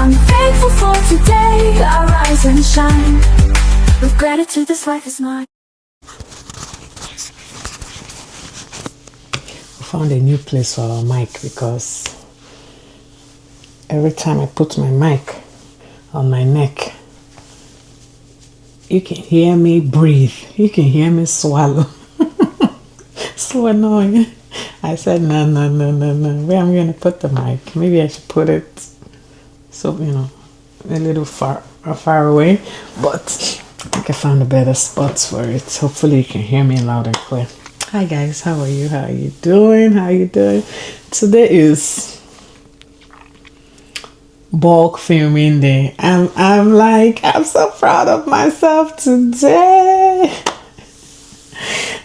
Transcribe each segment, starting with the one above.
I'm thankful for today. I rise and shine. With gratitude, this life is mine. We found a new place for our mic because every time I put my mic on my neck, you can hear me breathe. You can hear me swallow. So annoying. I said, no. Where am I going to put the mic? Maybe I should put it so, a little far away. But I think I found a better spot for it. Hopefully you can hear me loud and clear. Hi guys, how are you? How are you doing? Today is bulk filming day. I'm so proud of myself today.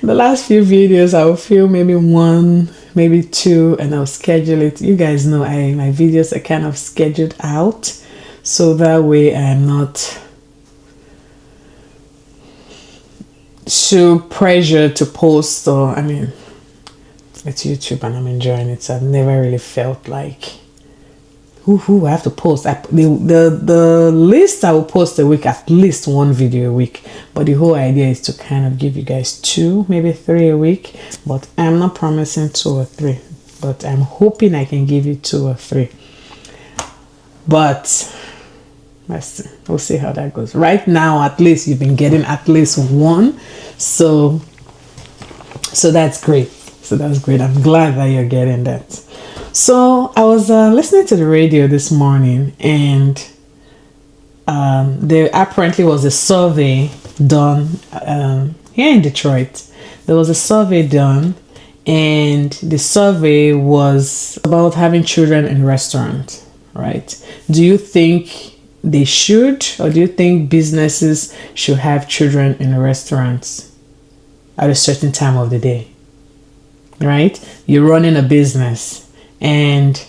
The last few videos I will film maybe one, maybe two, and I'll schedule it. You guys know my videos are kind of scheduled out, so that way I'm not so pressured to post. Or it's YouTube and I'm enjoying it, so I've never really felt like I have to post. The least I will post a week, at least one video a week. But the whole idea is to kind of give you guys 2, maybe 3 a week. But I'm not promising 2 or 3. But I'm hoping I can give you 2 or 3. But we'll see how that goes. Right now, at least you've been getting at least 1. So that's great. I'm glad that you're getting that. So I was listening to the radio this morning, and there apparently was a survey done here in Detroit. There was a survey done, and the survey was about having children in restaurants, right? Do you think they should, or do you think businesses should have children in restaurants at a certain time of the day? Right? You're running a business, and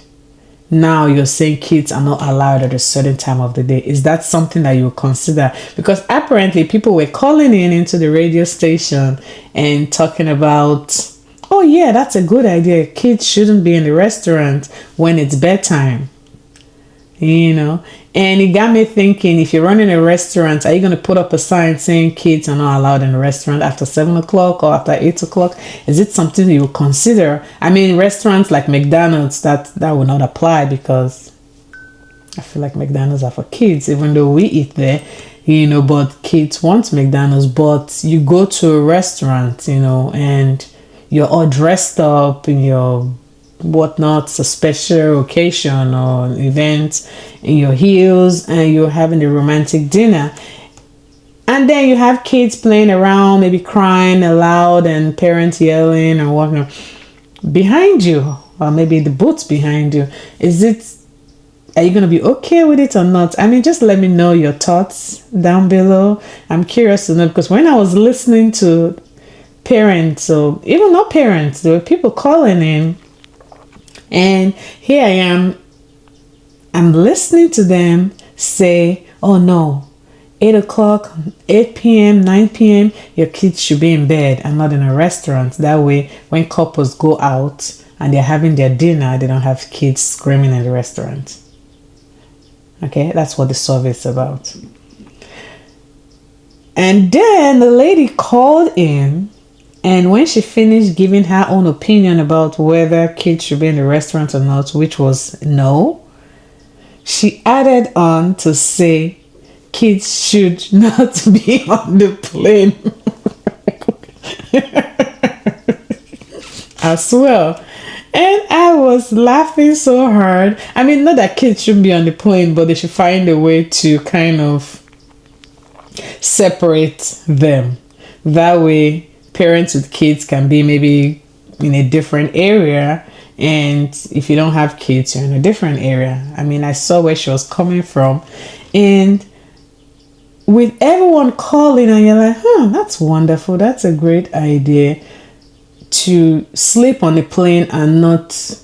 now you're saying kids are not allowed at a certain time of the day. Is that something that you would consider? Because apparently people were calling into the radio station and talking about, oh yeah, that's a good idea. Kids shouldn't be in the restaurant when it's bedtime. And it got me thinking, if you're running a restaurant, are you going to put up a sign saying kids are not allowed in the restaurant after 7 o'clock or after 8 o'clock? Is it something you would consider? Restaurants like McDonald's, that would not apply, because I feel like McDonald's are for kids, even though we eat there, but kids want McDonald's. But you go to a restaurant, and you're all dressed up in your whatnot, it's a special occasion or an event, in your heels, and you're having a romantic dinner, and then you have kids playing around, maybe crying aloud, and parents yelling and whatnot behind you, or maybe the booths behind you. Are you going to be okay with it or not? Just let me know your thoughts down below. I'm curious to know, because when I was listening to parents, or even not parents, there were people calling in. And here I I'm listening to them say, oh no, 8 o'clock, 8 p.m., 9 p.m., your kids should be in bed and not in a restaurant. That way, when couples go out and they're having their dinner, they don't have kids screaming in the restaurant. Okay, that's what the survey is about. And then the lady called in, and when she finished giving her own opinion about whether kids should be in the restaurant or not, which was no, she added on to say kids should not be on the plane as well. And I was laughing so hard. Not that kids shouldn't be on the plane, but they should find a way to kind of separate them. That way, parents with kids can be maybe in a different area, and if you don't have kids, you're in a different area. I saw where she was coming from, and with everyone calling, and you're like, that's wonderful, that's a great idea, to sleep on the plane and not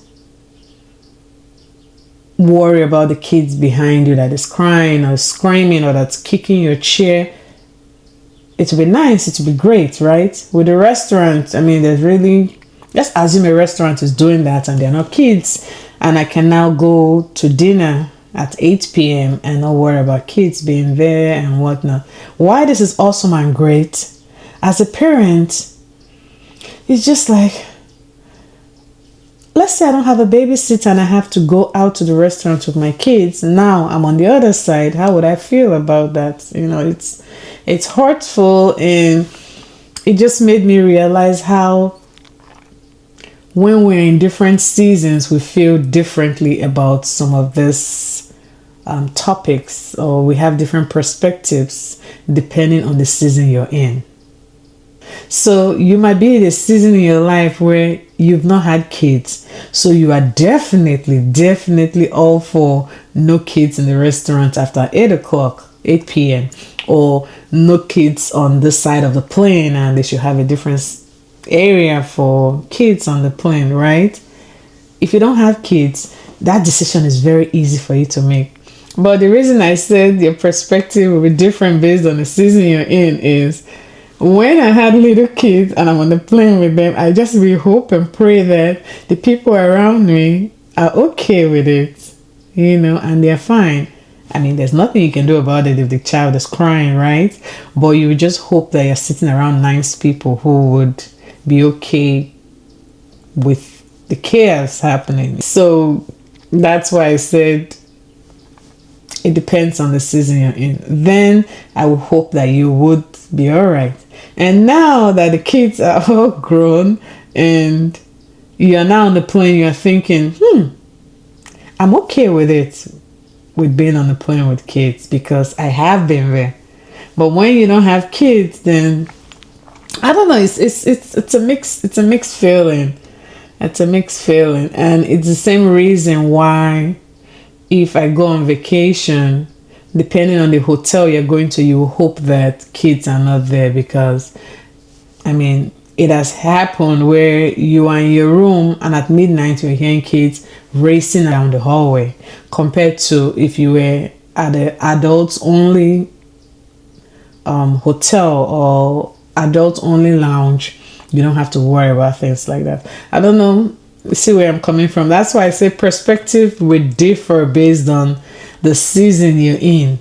worry about the kids behind you that is crying or screaming or that's kicking your chair. It would be nice, it would be great, right? With a restaurant, there's really, let's assume a restaurant is doing that and they're not kids, and I can now go to dinner at 8 p.m. and not worry about kids being there and whatnot. Why this is awesome and great as a parent, it's just like, let's say I don't have a babysitter and I have to go out to the restaurant with my kids. Now I'm on the other side. How would I feel about that? You know, it's hurtful, and it just made me realize how when we're in different seasons, we feel differently about some of this topics, or we have different perspectives depending on the season you're in. So you might be in a season in your life where you've not had kids, so you are definitely all for no kids in the restaurant after 8 p.m, or no kids on this side of the plane, and they should have a different area for kids on the plane, right? If you don't have kids, that decision is very easy for you to make. But the reason I said your perspective will be different based on the season you're in is, when I had little kids and I'm on the plane with them, I just really hope and pray that the people around me are okay with it, you know, and they're fine. I mean, there's nothing you can do about it if the child is crying, right? But you just hope that you're sitting around nice people who would be okay with the chaos happening. So that's why I said it depends on the season you're in. Then I would hope that you would be all right. And now that the kids are all grown and you're now on the plane, you're thinking, I'm okay with it, with being on the plane with kids, because I have been there. But when you don't have kids, then I don't know, it's a mixed feeling. It's a mixed feeling. And it's the same reason why if I go on vacation, depending on the hotel you're going to, you hope that kids are not there, because I mean, it has happened where you are in your room and at midnight you're hearing kids racing around the hallway, compared to if you were at an adults only hotel or adults only lounge. You don't have to worry about things like that. I don't know, see where I'm coming from. That's why I say perspective would differ based on the season you're in.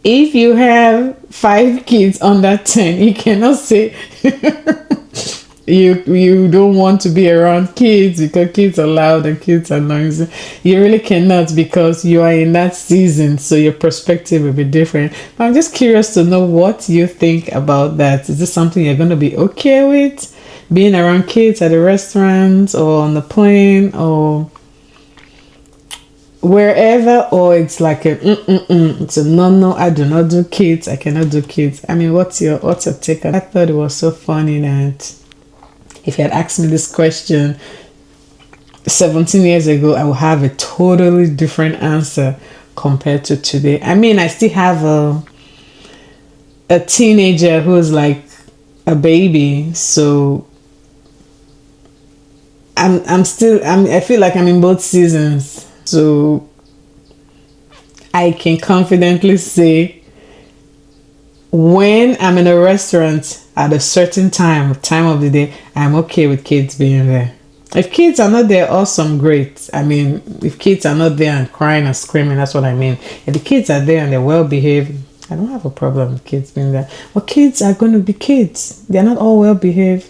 If you have 5 kids under 10, you cannot say you don't want to be around kids because kids are loud and kids are noisy. You really cannot, because you are in that season, so your perspective will be different. But I'm just curious to know what you think about that. Is this something you're going to be okay with, being around kids at a restaurant or on the plane or wherever, or it's like it's a no, I do not do kids, I cannot do kids? I mean, what's your take on it? I thought it was so funny that if you had asked me this question 17 years ago, I would have a totally different answer compared to today. I mean, I still have a teenager who's like a baby, so I feel like I'm in both seasons. So I can confidently say, when I'm in a restaurant at a certain time of the day, I'm okay with kids being there. If kids are not there, awesome, great. I mean, if kids are not there and crying and screaming, that's what I mean. If the kids are there and they're well behaved, I don't have a problem with kids being there. But kids are going to be kids. They're not all well behaved.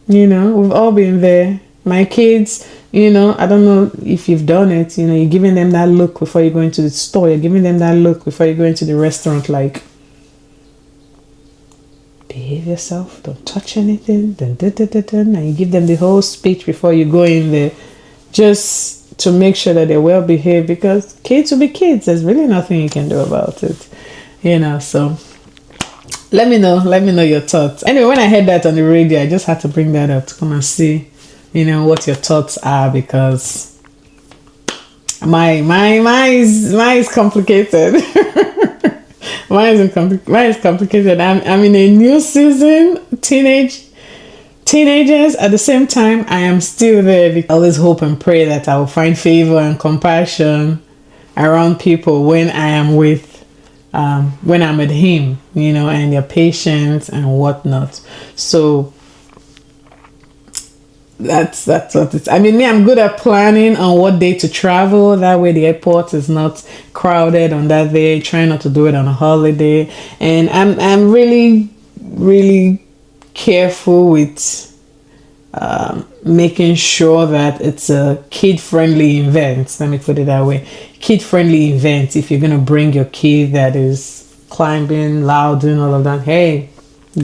You know, we've all been there. My kids, you know, I don't know if you've done it, you know, you're giving them that look before you go into the store. You're giving them that look before you go into the restaurant, like, behave yourself, don't touch anything, and you give them the whole speech before you go in there, just to make sure that they're well behaved, because kids will be kids. There's really nothing you can do about it, you know. So let me know your thoughts. Anyway, when I heard that on the radio, I just had to bring that up to come and see, you know, what your thoughts are, because mine is complicated. Mine is complicated. I'm in a new season, teenagers. At the same time, I am still there. I always hope and pray that I will find favor and compassion around people when I am with when I'm with him, you know, and their patience and whatnot. So That's what it's. I mean, me, I'm good at planning on what day to travel. That way, the airport is not crowded on that day. Trying not to do it on a holiday, and I'm really careful with making sure that it's a kid-friendly event. Let me put it that way. Kid-friendly event. If you're gonna bring your kid that is climbing, loud, doing all of that, hey,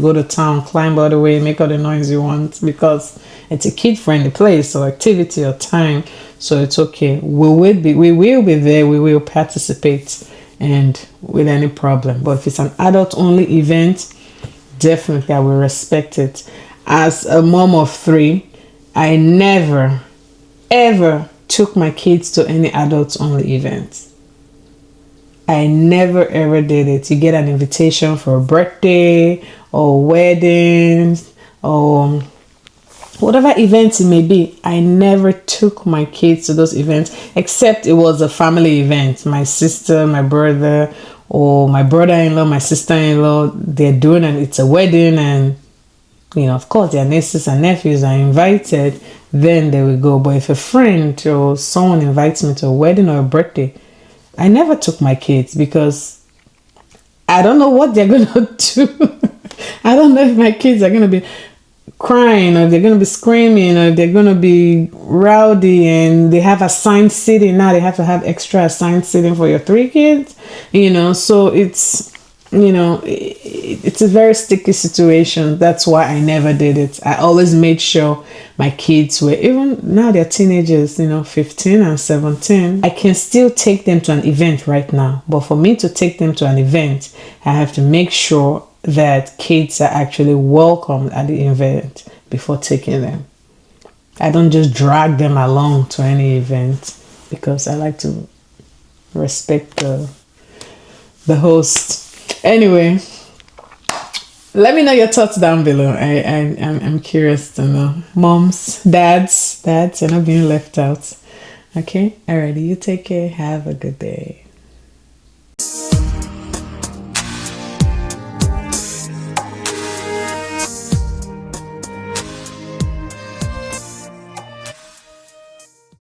go to town, climb all the way, make all the noise you want, because it's a kid-friendly place or activity or time. So it's okay. We will be there. We will participate, and with any problem. But if it's an adult-only event, definitely I will respect it. As a mom of three, I never ever took my kids to any adults only events. I never ever did it. You get an invitation for a birthday or weddings or whatever event it may be. I never took my kids to those events except it was a family event. My sister, my brother, or my brother-in-law, my sister-in-law, they're doing it. It's a wedding, and of course, their nieces and nephews are invited, then they will go. But if a friend or someone invites me to a wedding or a birthday, I never took my kids because I don't know what they're going to do. I don't know if my kids are going to be crying or they're going to be screaming or they're going to be rowdy, and they have assigned seating. Now they have to have extra assigned seating for your 3 kids, so it's a very sticky situation. That's why I never did it. I always made sure my kids were, even now they're teenagers, 15 and 17. I can still take them to an event right now. But for me to take them to an event, I have to make sure that kids are actually welcome at the event before taking them. I don't just drag them along to any event because I like to respect the host. Anyway, let me know your thoughts down below. I'm curious to know. Moms, dads, you're not being left out. Okay? Alrighty, you take care. Have a good day.